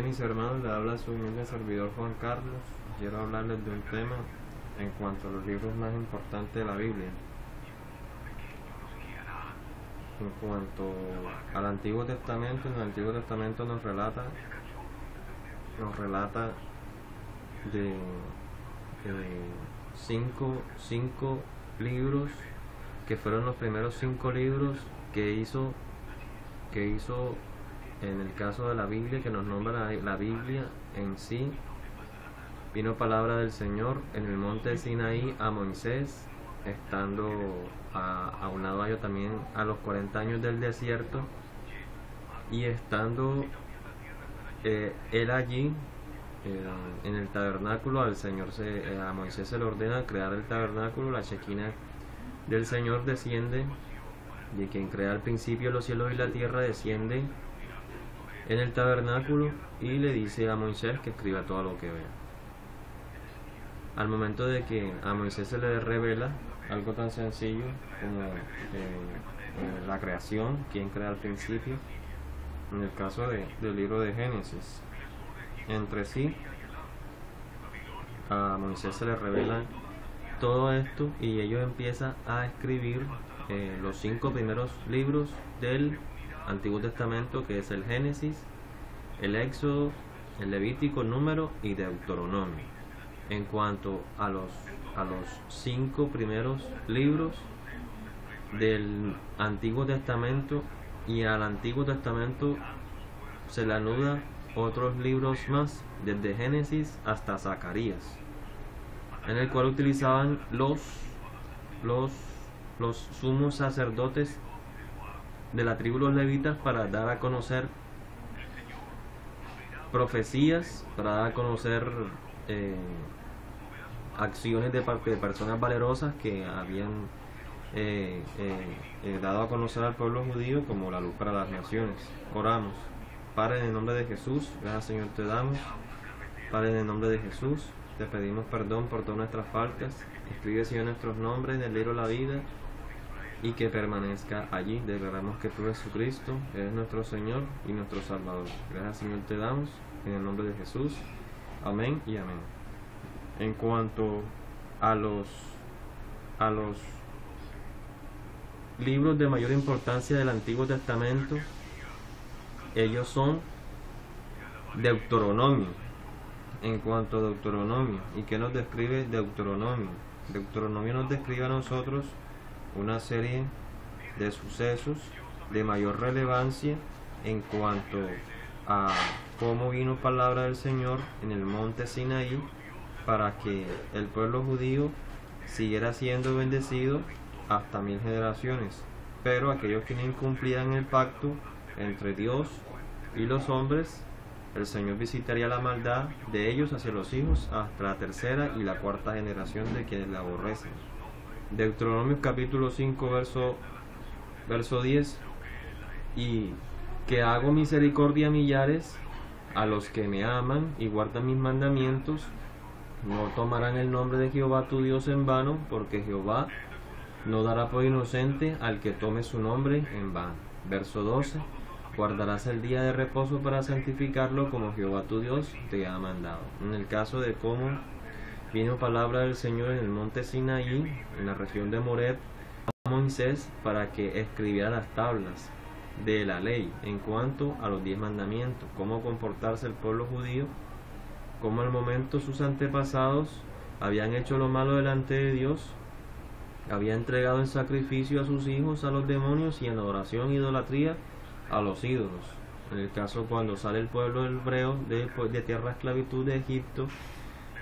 mis hermanos, le habla su humilde servidor Juan Carlos. Quiero hablarles de un tema en cuanto a los libros más importantes de la Biblia. En cuanto al Antiguo Testamento, en el Antiguo Testamento nos relata de cinco libros que fueron los primeros 5 libros que hizo en el caso de la Biblia, que nos nombra la Biblia en sí. Vino palabra del Señor en el monte de Sinaí a Moisés, estando aunado a ello también a los 40 años del desierto, y estando él allí en el tabernáculo. Al Señor a Moisés se le ordena crear el tabernáculo. La Shekinah del Señor desciende, de quien crea al principio los cielos y la tierra, desciende en el tabernáculo y le dice a Moisés que escriba todo lo que vea. Al momento de que a Moisés se le revela algo tan sencillo como la creación, quien crea al principio, en el caso del libro de Génesis, entre sí a Moisés se le revela todo esto y ellos empiezan a escribir los 5 primeros libros del Antiguo Testamento, que es el Génesis, el Éxodo, el Levítico, Número y Deuteronomio. En cuanto a los 5 primeros libros del Antiguo Testamento, y al Antiguo Testamento se le anuda otros libros más, desde Génesis hasta Zacarías, en el cual utilizaban los sumos sacerdotes de la tribu de los levitas para dar a conocer profecías, para dar a conocer acciones de parte de personas valerosas que habían dado a conocer al pueblo judío como la luz para las naciones. Oramos. Padre, en el nombre de Jesús, gracias Señor te damos. Padre, en el nombre de Jesús te pedimos perdón por todas nuestras faltas. Escribe, Señor, nuestros nombres en el libro de la vida y que permanezca allí. Declaramos que tú, Jesucristo, eres nuestro Señor y nuestro Salvador. Gracias, Señor, te damos en el nombre de Jesús. Amén y amén. En cuanto a los libros de mayor importancia del Antiguo Testamento, ellos son Deuteronomio. En cuanto a Deuteronomio, ¿y qué nos describe Deuteronomio? Deuteronomio nos describe a nosotros una serie de sucesos de mayor relevancia en cuanto a cómo vino palabra del Señor en el monte Sinaí para que el pueblo judío siguiera siendo bendecido hasta 1000 generaciones. Pero aquellos que no incumplían el pacto entre Dios y los hombres, el Señor visitaría la maldad de ellos hacia los hijos hasta la 3ª y la 4ª generación de quienes la aborrecen. Deuteronomio capítulo 5 verso 10: y que hago misericordia a millares, a los que me aman y guardan mis mandamientos, no tomarán el nombre de Jehová tu Dios en vano, porque Jehová no dará por inocente al que tome su nombre en vano. Verso 12: guardarás el día de reposo para santificarlo, como Jehová tu Dios te ha mandado. En el caso de cómo vino palabra del Señor en el monte Sinaí, en la región de Moreb, a Moisés para que escribiera las tablas de la ley en cuanto a los 10 mandamientos, cómo comportarse el pueblo judío, cómo al momento sus antepasados habían hecho lo malo delante de Dios, habían entregado en sacrificio a sus hijos a los demonios y en adoración e idolatría a los ídolos. En el caso cuando sale el pueblo hebreo de tierra de esclavitud de Egipto,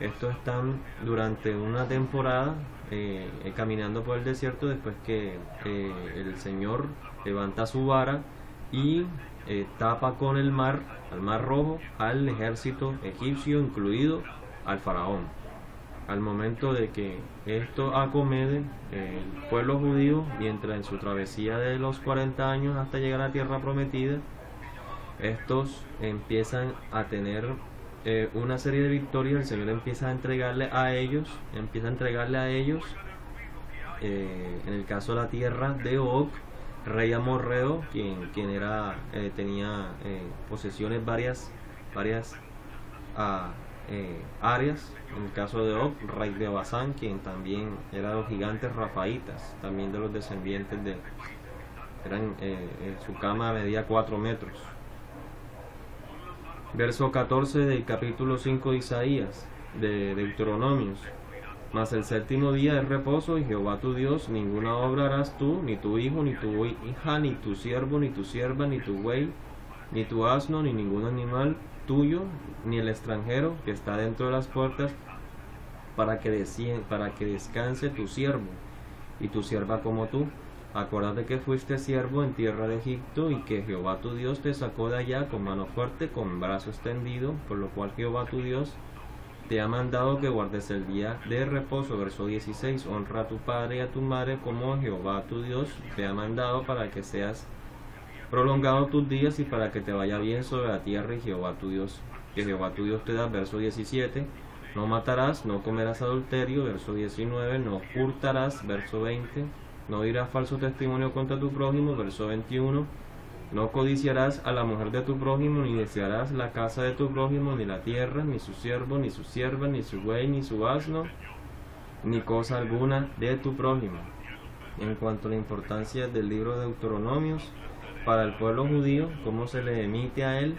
estos están durante una temporada caminando por el desierto, después que el Señor levanta su vara y tapa con el mar, al mar rojo, al ejército egipcio, incluido al faraón. Al momento de que esto acomete el pueblo judío, mientras en su travesía de los 40 años hasta llegar a la tierra prometida, estos empiezan a tener una serie de victorias. El Señor empieza a entregarle a ellos, en el caso de la tierra de Og, rey amorreo, quien tenía posesiones varias áreas. En el caso de Og, rey de Basán, quien también era los gigantes rafaitas, también de los descendientes de... su cama medía 4 metros. Verso 14 del capítulo 5 de Isaías, de Deuteronomios. Mas el séptimo día es reposo, y Jehová tu Dios, ninguna obra harás tú, ni tu hijo, ni tu hija, ni tu siervo, ni tu sierva, ni tu buey, ni tu asno, ni ningún animal tuyo, ni el extranjero que está dentro de las puertas, para que descanse tu siervo y tu sierva como tú. Acuérdate que fuiste siervo en tierra de Egipto, y que Jehová tu Dios te sacó de allá con mano fuerte, con brazo extendido, por lo cual Jehová tu Dios te ha mandado que guardes el día de reposo. Verso 16. Honra a tu padre y a tu madre como Jehová tu Dios te ha mandado, para que seas prolongado tus días y para que te vaya bien sobre la tierra, y Jehová tu Dios, que Jehová tu Dios te da. Verso 17. No matarás, no comerás adulterio. Verso 19. No hurtarás. Verso 20. No dirás falso testimonio contra tu prójimo. Verso 21. No codiciarás a la mujer de tu prójimo, ni desearás la casa de tu prójimo, ni la tierra, ni su siervo, ni su sierva, ni su buey, ni su asno, ni cosa alguna de tu prójimo. En cuanto a la importancia del libro de Deuteronomios para el pueblo judío, cómo se le emite a él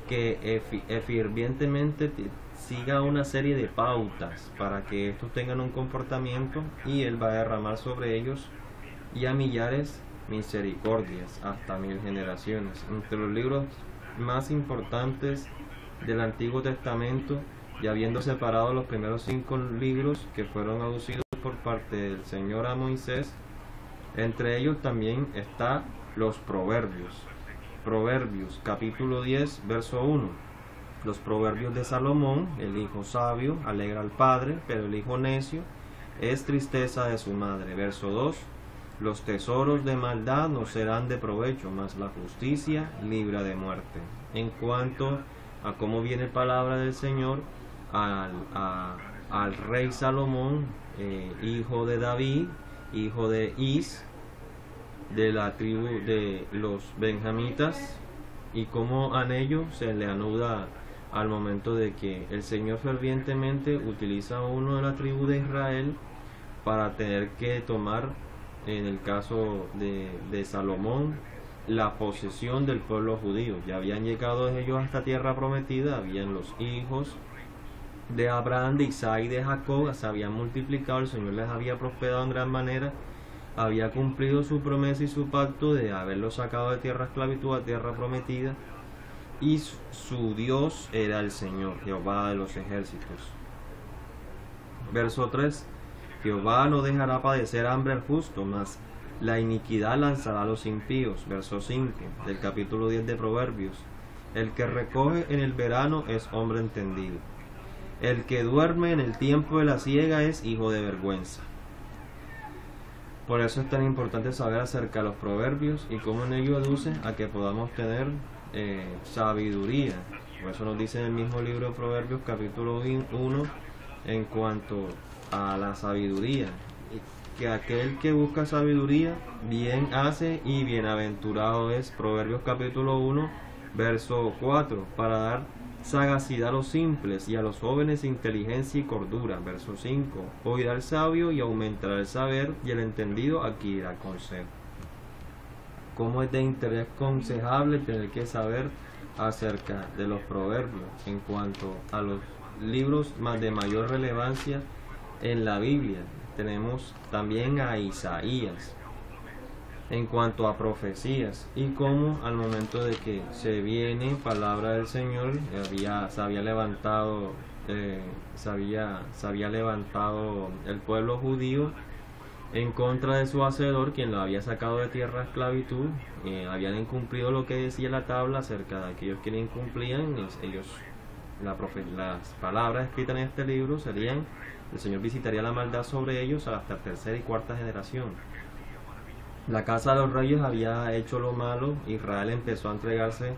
que fervientemente siga una serie de pautas para que estos tengan un comportamiento, y él va a derramar sobre ellos y a millares misericordias hasta 1000 generaciones. Entre los libros más importantes del Antiguo Testamento, y habiendo separado los primeros 5 libros que fueron aducidos por parte del Señor a Moisés, entre ellos también está los Proverbios. Proverbios capítulo 10 verso 1. Los proverbios de Salomón: el hijo sabio alegra al padre, pero el hijo necio es tristeza de su madre. Verso 2. Los tesoros de maldad no serán de provecho, mas la justicia libra de muerte. En cuanto a cómo viene palabra del Señor al rey Salomón, hijo de David, hijo de Is, de la tribu de los benjamitas, y cómo a ello se le anuda al momento de que el Señor fervientemente utiliza a uno de la tribu de Israel para tener que tomar, en el caso de Salomón, la posesión del pueblo judío. Ya habían llegado ellos a esta tierra prometida, habían los hijos de Abraham, de Isaac y de Jacob, se habían multiplicado, el Señor les había prosperado en gran manera, había cumplido su promesa y su pacto de haberlos sacado de tierra esclavitud a tierra prometida, y su Dios era el Señor, Jehová de los ejércitos. Verso 3. Jehová no dejará padecer hambre al justo, mas la iniquidad lanzará a los impíos. Verso 5 del capítulo 10 de Proverbios. El que recoge en el verano es hombre entendido. El que duerme en el tiempo de la siega es hijo de vergüenza. Por eso es tan importante saber acerca de los proverbios y cómo en ello aduce a que podamos tener sabiduría. Por eso nos dice en el mismo libro de Proverbios capítulo 1 en cuanto a la sabiduría, que aquel que busca sabiduría bien hace y bienaventurado es. Proverbios capítulo 1 verso 4, para dar sagacidad a los simples y a los jóvenes inteligencia y cordura. Verso 5, oirá el sabio y aumentará el saber, y el entendido adquirirá consejo. Cómo es de interés aconsejable tener que saber acerca de los proverbios en cuanto a los libros más de mayor relevancia en la Biblia. Tenemos también a Isaías en cuanto a profecías, y cómo al momento de que se viene palabra del Señor, se había levantado el pueblo judío en contra de su hacedor, quien lo había sacado de tierra de esclavitud. Habían incumplido lo que decía la tabla acerca de aquellos que no incumplían. Las palabras escritas en este libro serían: el Señor visitaría la maldad sobre ellos hasta tercera y cuarta generación. La casa de los reyes había hecho lo malo. Israel empezó a entregarse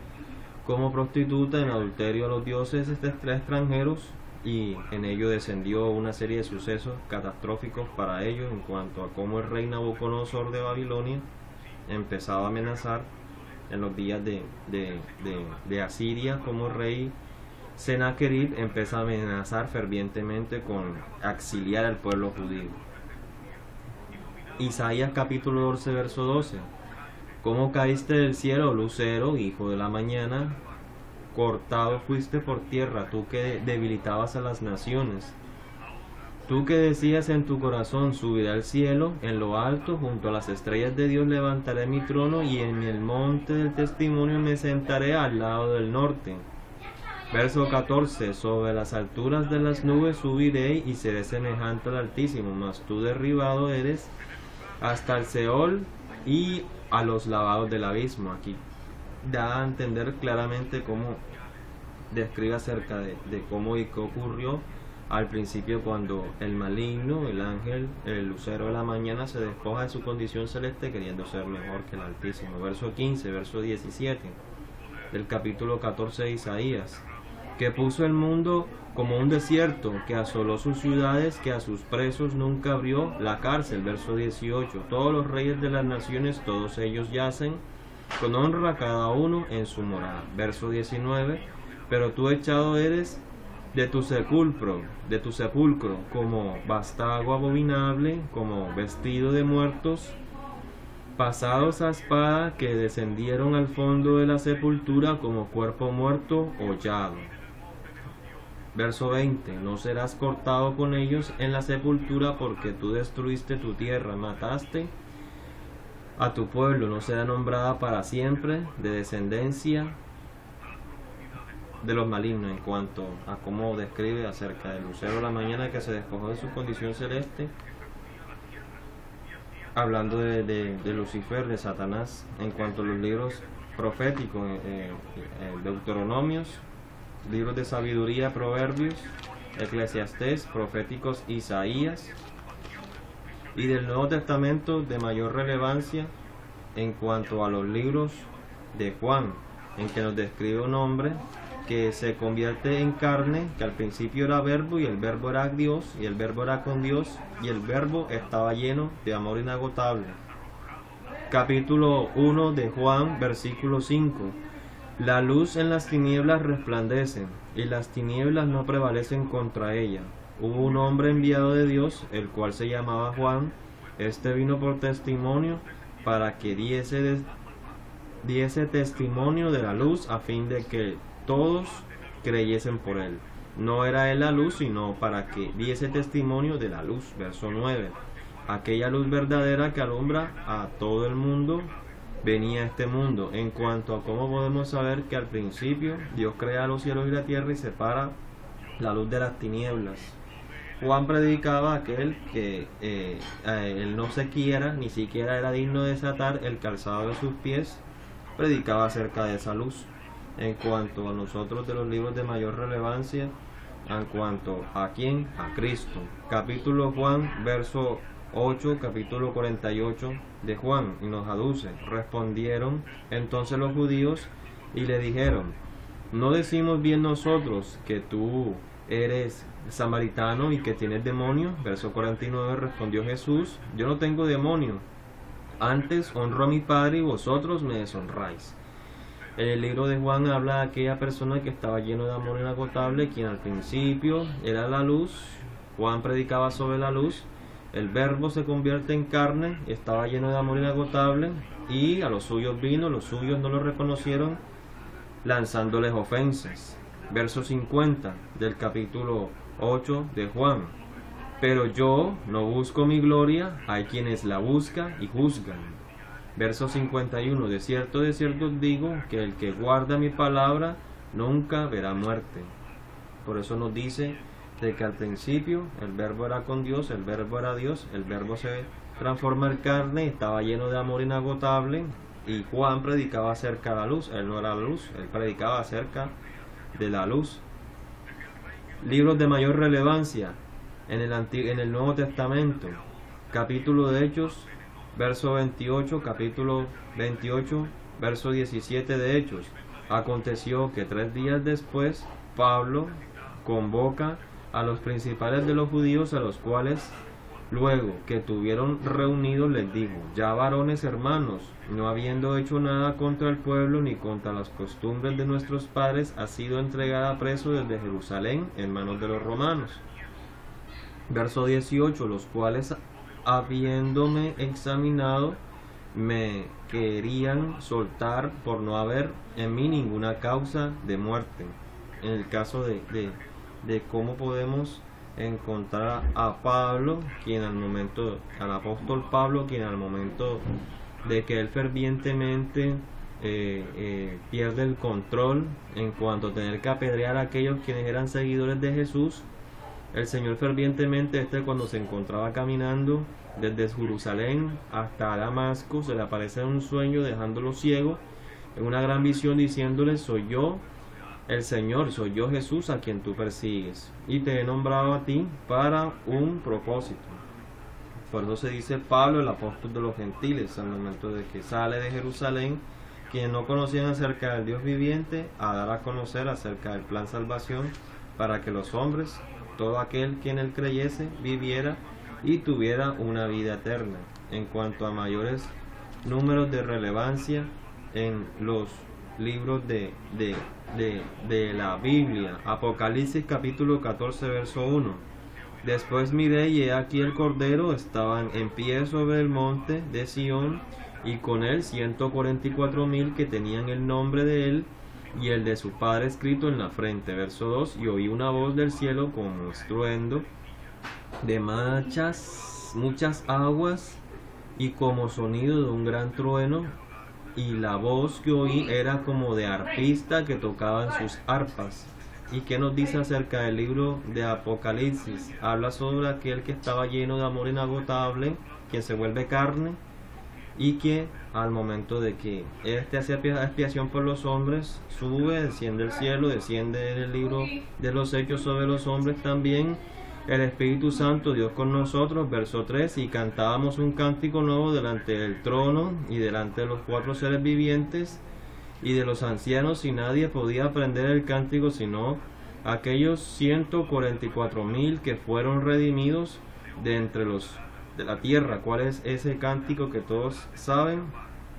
como prostituta en adulterio a los dioses extranjeros, y en ello descendió una serie de sucesos catastróficos para ellos en cuanto a cómo el rey Nabucodonosor de Babilonia empezaba a amenazar en los días de Asiria, como rey Sennacherib empieza a amenazar fervientemente con exiliar al pueblo judío. Isaías capítulo 12, verso 12. ¿Cómo caíste del cielo, lucero, hijo de la mañana? Cortado fuiste por tierra, tú que debilitabas a las naciones. Tú que decías en tu corazón, subiré al cielo, en lo alto, junto a las estrellas de Dios levantaré mi trono, y en el monte del testimonio me sentaré al lado del norte. Verso 14. Sobre las alturas de las nubes subiré, y seré semejante al Altísimo, mas tú derribado eres hasta el Seol y a los lavados del abismo. Aquí da a entender claramente cómo describe acerca de cómo y qué ocurrió al principio, cuando el maligno, el ángel, el lucero de la mañana, se despoja de su condición celeste queriendo ser mejor que el Altísimo. Verso 15, verso 17 del capítulo 14 de Isaías. Que puso el mundo como un desierto, que asoló sus ciudades, que a sus presos nunca abrió la cárcel. Verso 18. Todos los reyes de las naciones, todos ellos yacen con honra cada uno en su morada. Verso 19. Pero tú echado eres de tu sepulcro, como vástago abominable, como vestido de muertos, pasados a espada, que descendieron al fondo de la sepultura, como cuerpo muerto hollado. Verso 20. No serás cortado con ellos en la sepultura, porque tú destruiste tu tierra, mataste a tu pueblo, no será nombrada para siempre de descendencia de los malignos. En cuanto a cómo describe acerca del lucero de la mañana que se despojó de su condición celeste, hablando de Lucifer, de Satanás. En cuanto a los libros proféticos, Deuteronomios, libros de sabiduría, Proverbios, Eclesiastés, proféticos, Isaías, y del Nuevo Testamento de mayor relevancia en cuanto a los libros de Juan, en que nos describe un hombre que se convierte en carne, que al principio era verbo, y el verbo era Dios, y el verbo era con Dios, y el verbo estaba lleno de amor inagotable. Capítulo 1 de Juan, versículo 5. La luz en las tinieblas resplandece, y las tinieblas no prevalecen contra ella. Hubo un hombre enviado de Dios, el cual se llamaba Juan. Este vino por testimonio, para que diese testimonio de la luz, a fin de que todos creyesen por él. No era él la luz, sino para que diese testimonio de la luz. Verso 9. Aquella luz verdadera que alumbra a todo el mundo venía a este mundo. En cuanto a cómo podemos saber que al principio Dios crea los cielos y la tierra y separa la luz de las tinieblas. Juan predicaba aquel que él no se quiera, ni siquiera era digno de desatar el calzado de sus pies. Predicaba acerca de esa luz. En cuanto a nosotros, de los libros de mayor relevancia, en cuanto a quién, a Cristo. Capítulo Juan, verso 8, capítulo 48 de Juan, y nos aduce: respondieron entonces los judíos y le dijeron: ¿no decimos bien nosotros que tú eres samaritano y que tienes demonio? Verso 49, respondió Jesús: yo no tengo demonio, antes honro a mi Padre y vosotros me deshonráis. En el libro de Juan habla de aquella persona que estaba lleno de amor inagotable, quien al principio era la luz. Juan predicaba sobre la luz. El verbo se convierte en carne, estaba lleno de amor inagotable, y a los suyos vino, los suyos no lo reconocieron, lanzándoles ofensas. Verso 50 del capítulo 8 de Juan: pero yo no busco mi gloria, hay quienes la buscan y juzgan. Verso 51: de cierto os digo, que el que guarda mi palabra nunca verá muerte. Por eso nos dice de que al principio el verbo era con Dios, el verbo era Dios, el verbo se transforma en carne, estaba lleno de amor inagotable, y Juan predicaba acerca de la luz. Él no era la luz, él predicaba acerca de la luz. Libros de mayor relevancia en el Nuevo Testamento. Capítulo de Hechos, verso 28, capítulo 28, verso 17 de Hechos. Aconteció que 3 días después Pablo convoca a los principales de los judíos, a los cuales Luego que tuvieron reunidos les dijo: ya varones hermanos, no habiendo hecho nada contra el pueblo ni contra las costumbres de nuestros padres, ha sido entregada preso desde Jerusalén en manos de los romanos. Verso 18: los cuales, habiéndome examinado, me querían soltar por no haber en mí ninguna causa de muerte. En el caso de cómo podemos encontrar a Pablo, al apóstol Pablo, quien al momento de que él fervientemente pierde el control en cuanto a tener que apedrear a aquellos quienes eran seguidores de Jesús, el Señor fervientemente, cuando se encontraba caminando desde Jerusalén hasta Damasco, se le aparece en un sueño dejándolo ciego, en una gran visión, diciéndole: soy yo el Señor, soy yo Jesús a quien tú persigues, y te he nombrado a ti para un propósito. Por eso se dice Pablo, el apóstol de los gentiles, al momento de que sale de Jerusalén, quienes no conocían acerca del Dios viviente, a dar a conocer acerca del plan salvación, para que los hombres, todo aquel que en él creyese, viviera y tuviera una vida eterna. En cuanto a mayores números de relevancia en los libros de la Biblia, Apocalipsis capítulo 14 verso 1: después miré y he aquí el Cordero estaban en pie sobre el monte de Sión, y con él 144,000 que tenían el nombre de él y el de su Padre escrito en la frente. Verso 2: y oí una voz del cielo como estruendo de muchas aguas y como sonido de un gran trueno, y la voz que oí era como de arpista que tocaban sus arpas. ¿Y qué nos dice acerca del libro de Apocalipsis? Habla sobre aquel que estaba lleno de amor inagotable, que se vuelve carne, y que al momento de que hace expiación por los hombres, sube, desciende al cielo, desciende en el libro de los Hechos sobre los hombres también el Espíritu Santo, Dios con nosotros. Verso 3: y cantábamos un cántico nuevo delante del trono y delante de los 4 seres vivientes y de los ancianos, y nadie podía aprender el cántico sino aquellos 144,000 que fueron redimidos de entre los de la tierra. ¿Cuál es ese cántico que todos saben?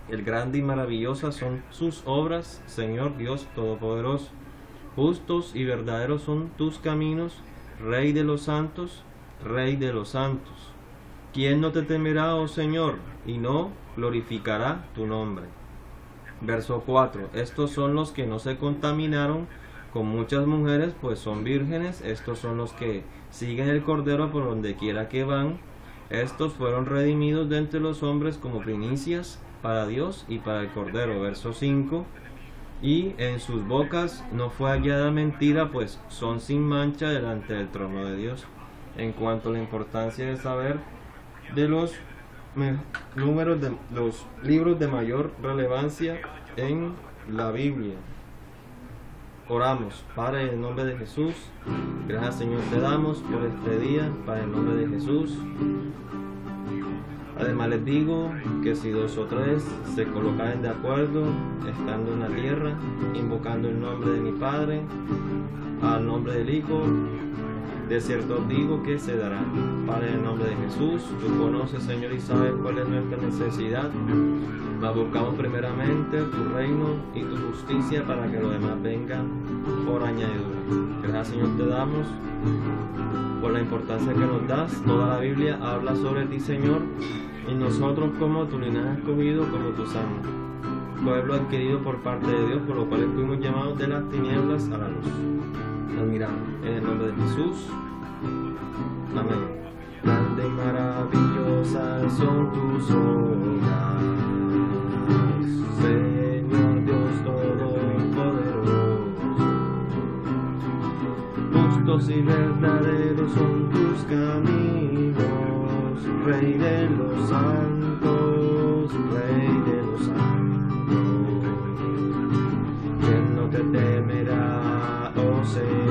El grande y maravillosa son sus obras, Señor Dios Todopoderoso. Justos y verdaderos son tus caminos, Rey de los santos, Rey de los santos. ¿Quién no te temerá, oh Señor, y no glorificará tu nombre? Verso 4: estos son los que no se contaminaron con muchas mujeres, pues son vírgenes. Estos son los que siguen el Cordero por donde quiera que van. Estos fueron redimidos de entre los hombres como primicias para Dios y para el Cordero. Verso 5: y en sus bocas no fue hallada mentira, pues son sin mancha delante del trono de Dios. En cuanto a la importancia de saber de los números de los libros de mayor relevancia en la Biblia, oramos. Padre, en el nombre de Jesús, gracias Señor te damos por este día, Padre, en el nombre de Jesús. Además les digo que si 2 o 3 se colocaren de acuerdo, estando en la tierra, invocando el nombre de mi Padre, al nombre del Hijo, de cierto os digo que se dará. Padre, en el nombre de Jesús, tú conoces, Señor, y sabes cuál es nuestra necesidad. Mas buscamos primeramente tu reino y tu justicia, para que lo demás venga por añadidura. Gracias, Señor, te damos por la importancia que nos das. Toda la Biblia habla sobre ti, Señor, y nosotros como tu linaje escogido, como tu santo pueblo adquirido por parte de Dios, por lo cual fuimos llamados de las tinieblas a la luz. Admiramos en el nombre de Jesús. Amén. Grande y maravillosas son tus obras, Señor Dios Todopoderoso. Justos y verdaderos son tus caminos, Rey de los santos, Rey de los santos. ¿Quién no te temerá, oh Señor?